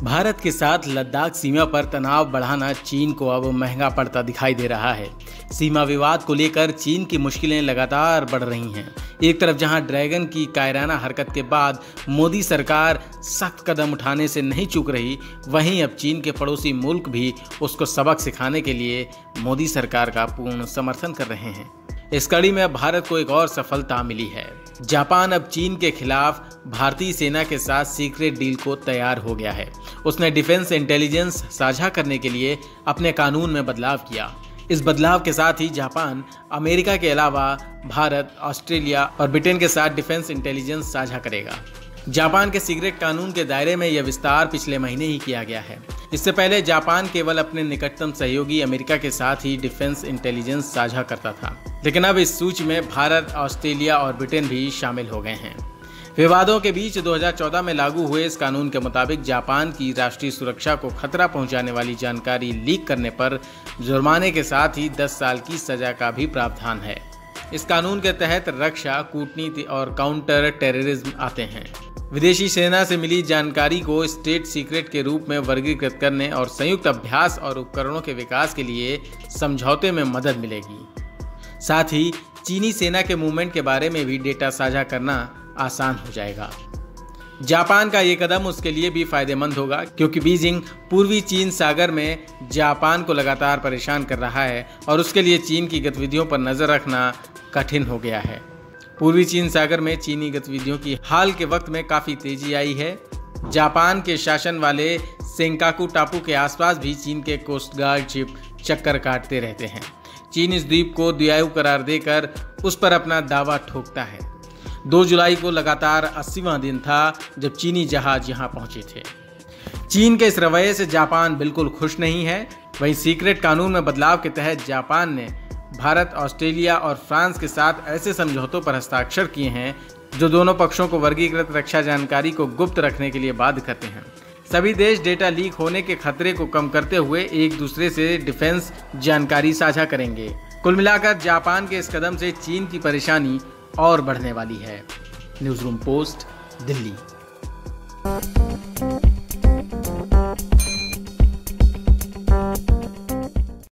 भारत के साथ लद्दाख सीमा पर तनाव बढ़ाना चीन को अब महंगा पड़ता दिखाई दे रहा है। सीमा विवाद को लेकर चीन की मुश्किलें लगातार बढ़ रही हैं। एक तरफ जहां ड्रैगन की कायराना हरकत के बाद मोदी सरकार सख्त कदम उठाने से नहीं चूक रही, वहीं अब चीन के पड़ोसी मुल्क भी उसको सबक सिखाने के लिए मोदी सरकार का पूर्ण समर्थन कर रहे हैं। इस कड़ी में अब भारत को एक और सफलता मिली है। जापान अब चीन के खिलाफ भारतीय सेना के साथ सीक्रेट डील को तैयार हो गया है। उसने डिफेंस इंटेलिजेंस साझा करने के लिए अपने कानून में बदलाव किया। इस बदलाव के साथ ही जापान अमेरिका के अलावा भारत, ऑस्ट्रेलिया और ब्रिटेन के साथ डिफेंस इंटेलिजेंस साझा करेगा। जापान के सीक्रेट कानून के दायरे में यह विस्तार पिछले महीने ही किया गया है। इससे पहले जापान केवल अपने निकटतम सहयोगी अमेरिका के साथ ही डिफेंस इंटेलिजेंस साझा करता था, लेकिन अब इस सूची में भारत, ऑस्ट्रेलिया और ब्रिटेन भी शामिल हो गए हैं। विवादों के बीच 2014 में लागू हुए इस कानून के मुताबिक जापान की राष्ट्रीय सुरक्षा को खतरा पहुंचाने वाली जानकारी लीक करने पर जुर्माने के साथ ही 10 साल की सजा का भी प्रावधान है। इस कानून के तहत रक्षा, कूटनीति और काउंटर टेररिज्म आते हैं। विदेशी सेना से मिली जानकारी को स्टेट सीक्रेट के रूप में वर्गीकृत करने और संयुक्त अभ्यास और उपकरणों के विकास के लिए समझौते में मदद मिलेगी। साथ ही चीनी सेना के मूवमेंट के बारे में भी डेटा साझा करना आसान हो जाएगा। जापान का ये कदम उसके लिए भी फायदेमंद होगा, क्योंकि बीजिंग पूर्वी चीन सागर में जापान को लगातार परेशान कर रहा है और उसके लिए चीन की गतिविधियों पर नजर रखना कठिन हो गया है। पूर्वी चीन सागर में चीनी गतिविधियों की हाल के वक्त में काफी तेजी आई है। जापान के शासन वाले सेंकाकू टापू के आसपास भी चीन के कोस्ट गार्ड शिप चक्कर काटते रहते हैं। चीन इस द्वीप को द्विआयु करार देकर उस पर अपना दावा ठोकता है। 2 जुलाई को लगातार 80वां दिन था जब चीनी जहाज यहां पहुंचे थे। चीन के इस रवैये से जापान बिल्कुल खुश नहीं है। वहीं सीक्रेट कानून में बदलाव के तहत जापान ने भारत, ऑस्ट्रेलिया और फ्रांस के साथ ऐसे समझौतों पर हस्ताक्षर किए हैं जो दोनों पक्षों को वर्गीकृत रक्षा जानकारी को गुप्त रखने के लिए बाध्य करते हैं। सभी देश डेटा लीक होने के खतरे को कम करते हुए एक दूसरे से डिफेंस जानकारी साझा करेंगे। कुल मिलाकर जापान के इस कदम से चीन की परेशानी और बढ़ने वाली है। News room post, Delhi.